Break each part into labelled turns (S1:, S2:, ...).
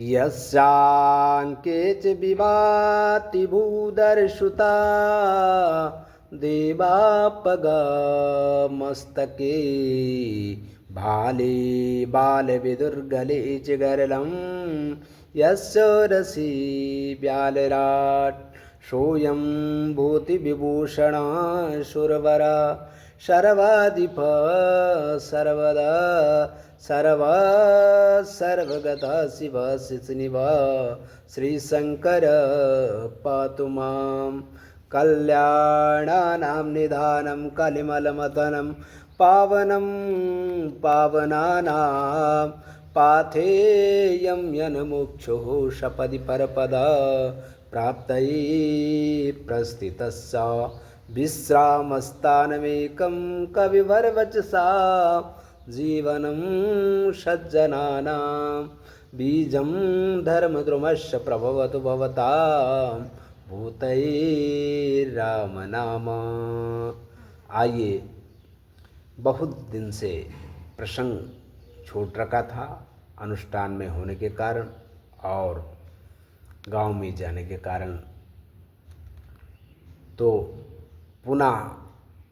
S1: यस्यांके च विभाति भूधरसुता देवापगमस्तके भाले बालविदुर्गले च गरलं यस्य रसि व्यालराट् सोऽयं भूतिविभूषणः सुरवरा सर्वाधिप सर्वदा सर्वगतः शिव शिशुनिव श्रीशङ्कर पातु मां कल्याणानां निधानं कलिमलमथनं पावनं पावनानां पाथेयं यन्मुक्षुः सपदि परपदा प्राप्तये प्रस्थितस्य विश्रामस्थानमेकं कविवरवचसा जीवनं सज्जनानां बीजं धर्मद्रुमस्य प्रभवतु भवतां भूतये राम नाम। आइए, बहुत दिन से प्रसंग छूट रखा था अनुष्ठान में होने के कारण और गांव में जाने के कारण, तो पुनः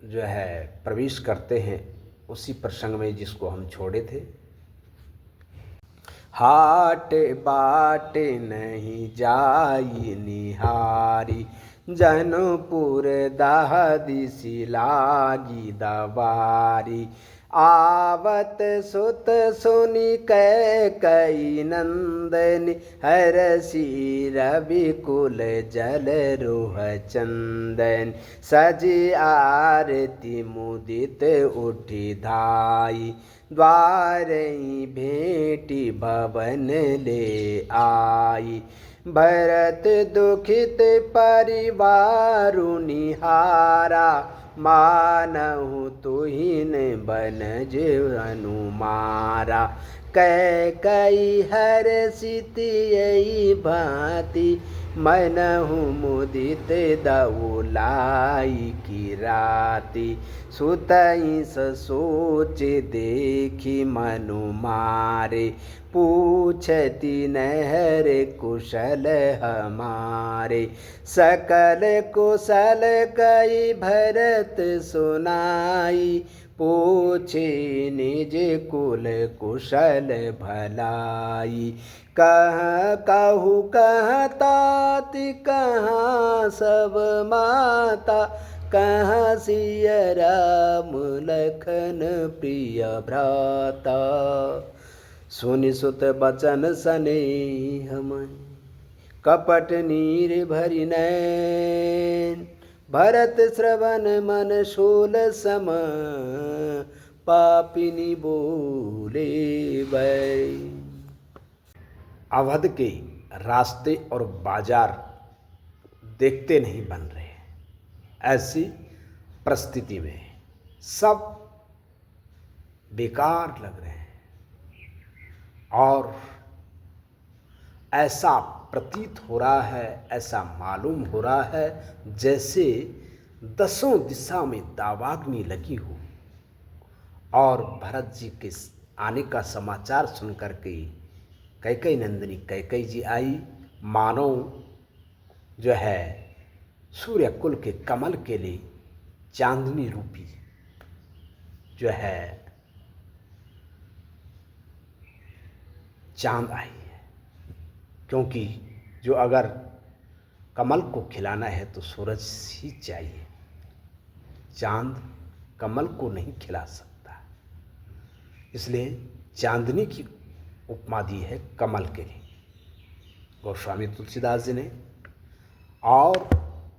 S1: जो है प्रवेश करते हैं उसी प्रसंग में जिसको हम छोड़े थे। हाट बाट नहीं जाई निहारी जनपुर दहदिसी लागी दवारी आवत सुत सुनि कई नंदनी हरसी रविकुल जल रोह चंदन सजी आरती मुदित उठी धाई द्वारई भेटी भवन ले आई भरत दुखित परिवारु निहारा मानहु तुहिन बनज अनुमारा कई हर्षित यही भांति मनहु मुदित दउलाई की राति सुतई सोच देखी मनु मारे पूछती नहर कुशल हमारे सकल कुशल कई भरत सुनाई पूछे निज कुल कुशल भलाई कहाँ कहू कहाँ ताति कहाँ सब माता कहाँ सिया राम लखन प्रिय भ्राता सुनि सुत बचन स्नेह मन कपट नीर भरि नैन भरत श्रवण मन शूल सम पापिनी बोले बै। अवध के रास्ते और बाजार देखते नहीं बन रहे हैं। ऐसी परिस्थिति में सब बेकार लग रहे हैं और ऐसा प्रतीत हो रहा है, ऐसा मालूम हो रहा है जैसे दसों दिशा में दावाग्नि लगी हो। और भरत जी के आने का समाचार सुनकर के कैकेयी नंदिनी कैकेयी जी आई, मानो जो है सूर्य कुल के कमल के लिए चांदनी रूपी जो है चांद आई है। क्योंकि जो अगर कमल को खिलाना है तो सूरज ही चाहिए, चांद कमल को नहीं खिला सकता। इसलिए चांदनी की उपमा दी है कमल के लिए गोस्वामी तुलसीदास जी ने। और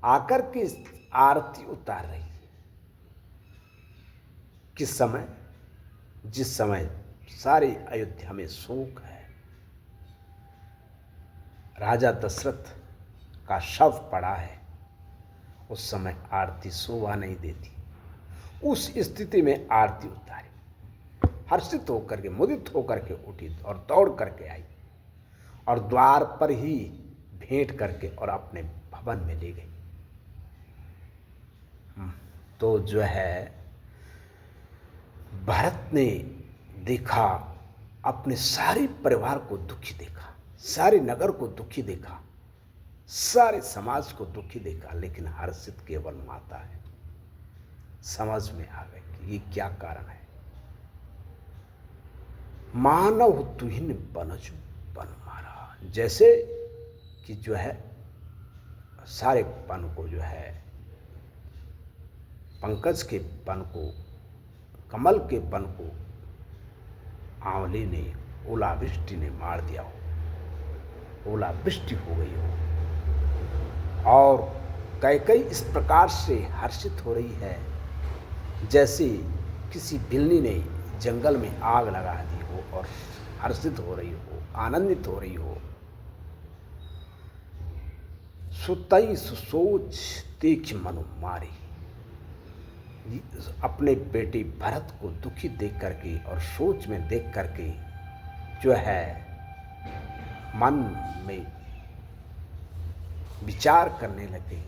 S1: आकर के आरती उतार रही है किस समय? जिस समय सारी अयोध्या में शोक है, राजा दशरथ का शव पड़ा है, उस समय आरती शोभा नहीं देती। उस स्थिति में आरती उतारी, हर्षित होकर के मुदित होकर के उठी और दौड़ करके आई और द्वार पर ही भेंट करके और अपने भवन में ले गई। तो जो है भरत ने देखा, अपने सारे परिवार को दुखी देखा, सारे नगर को दुखी देखा, सारे समाज को दुखी देखा, लेकिन हर्षित केवल माता है। समझ में आ गई कि ये क्या कारण है। मानव तुहिन बनजु बन मारा, जैसे कि जो है सारे पन को जो है पंकज के पन को, कमल के पन को आंवले ने, ओलावृष्टि ने मार दिया हो, ओलावृष्टि हो गई हो। और कैकई इस प्रकार से हर्षित हो रही है जैसे किसी बिल्ली ने जंगल में आग लगा दी हो और हर्षित हो रही हो, आनंदित हो रही हो। सुतई सुसोच देख मनु मारी, अपने बेटे भरत को दुखी देख करके और सोच में देख करके जो है मन में विचार करने लगे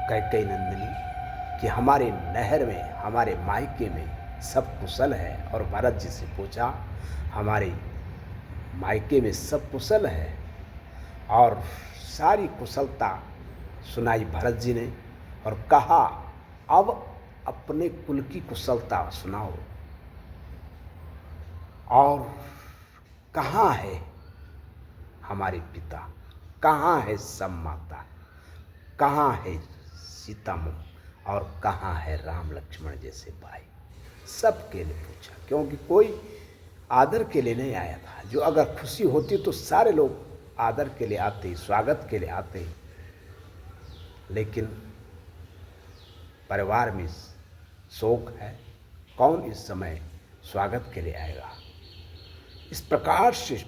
S1: कैकेयी नंदिनी कि हमारे नहर में, हमारे मायके में सब कुशल है। और भरत जी से पूछा, हमारे मायके में सब कुशल है? और सारी कुशलता सुनाई भरत जी ने और कहा, अब अपने कुल की कुशलता सुनाओ। और कहाँ है हमारे पिता, कहाँ है सब माता, कहाँ है सीता माँ और कहाँ है राम लक्ष्मण जैसे भाई? सबके लिए पूछा, क्योंकि कोई आदर के लिए नहीं आया था। जो अगर खुशी होती तो सारे लोग आदर के लिए आते, स्वागत के लिए आते, लेकिन परिवार में शोक है, कौन इस समय स्वागत के लिए आएगा? इस प्रकार से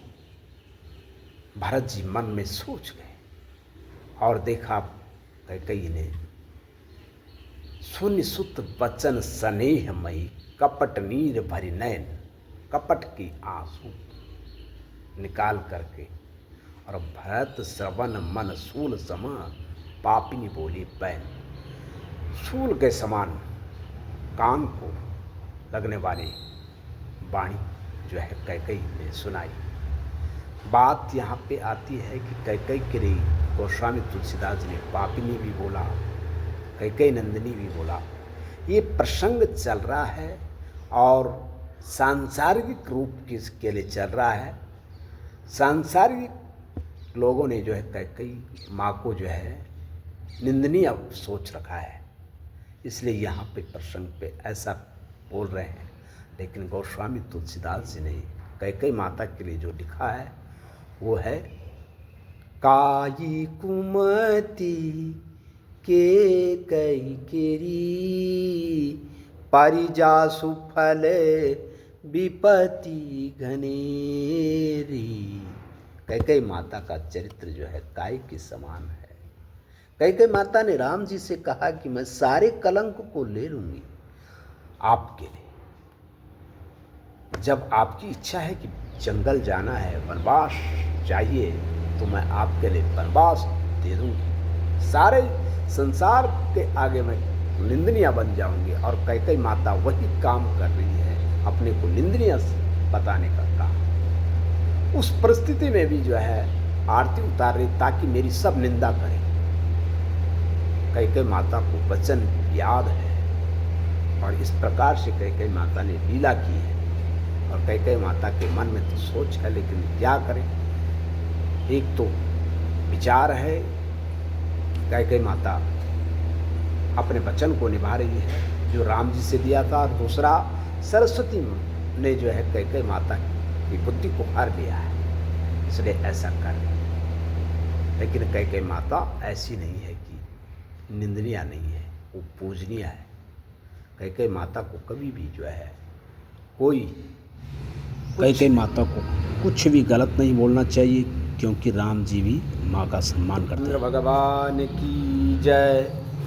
S1: भरत जी मन में सोच गए और देखा कैकेयी ने शून्य सुत बचन स्नेह मई, कपट नीर भरी नयन, कपट की आंसू निकाल करके और भरत श्रवण मन शूल समा, पापिनी बोली पैन। शूल के समान कान को लगने वाली वाणी जो है कैकेयी ने सुनाई। बात यहाँ पे आती है कि कैकेयी के लिए गोस्वामी तुलसीदास ने पापिनी भी बोला, कैकेयी नंदिनी भी बोला। ये प्रसंग चल रहा है और सांसारिक रूप के लिए चल रहा है। सांसारिक लोगों ने जो है कैकेयी माँ को जो है निंदनीय सोच रखा है, इसलिए यहाँ पे प्रसंग पे ऐसा बोल रहे हैं। लेकिन गोस्वामी तुलसीदास जी ने कैकेयी माता के लिए जो लिखा है वो है, काई कुमति के कई केरी, परिजासु फल विपति घनेरी। कैकेयी माता का चरित्र जो है काई के समान है। कैकेयी माता ने राम जी से कहा कि मैं सारे कलंक को ले लूंगी आपके लिए। जब आपकी इच्छा है कि जंगल जाना है, वनवास चाहिए, तो मैं आपके लिए वनवास दे दूंगी। सारे संसार के आगे मैं निंदनीय बन जाऊंगी। और कैकेयी माता वही काम कर रही है, अपने को निंदनीय बताने का काम। उस परिस्थिति में भी जो है आरती उतार रही ताकि मेरी सब निंदा करें। कैकेयी माता को वचन याद है और इस प्रकार से कैकेयी माता ने लीला की है। और कैकेयी माता के मन में तो सोच है, लेकिन क्या करें। एक तो विचार है कैकेयी माता अपने वचन को निभा रही है जो राम जी से दिया था, और दूसरा सरस्वती ने जो है कैकेयी माता की बुद्धि को हार लिया है, इसलिए ऐसा कर रही है। लेकिन कैकेयी माता ऐसी नहीं है कि निंदनीय नहीं है, वो पूजनीय है। कैकेयी माता को कभी भी जो है कैकेयी माता को कुछ भी गलत नहीं बोलना चाहिए, क्योंकि राम जी भी माँ का सम्मान करते हैं। भगवान की जय,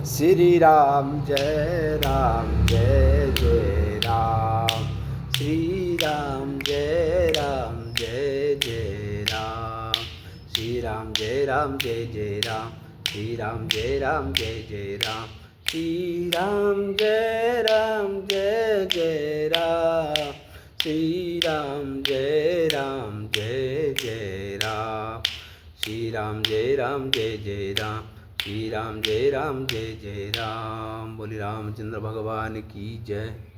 S1: श्री राम जय राम, जय जय राम, श्री राम जय राम, जय जय राम, श्री राम जय राम, जय जय राम, श्री राम जय राम, जय जय राम, श्री राम जय राम, जय जय राम, श्री राम जय राम जय जय राम। श्री राम जय राम जय जय राम। श्री राम जय राम जय जय राम। बोले रामचंद्र भगवान की जय।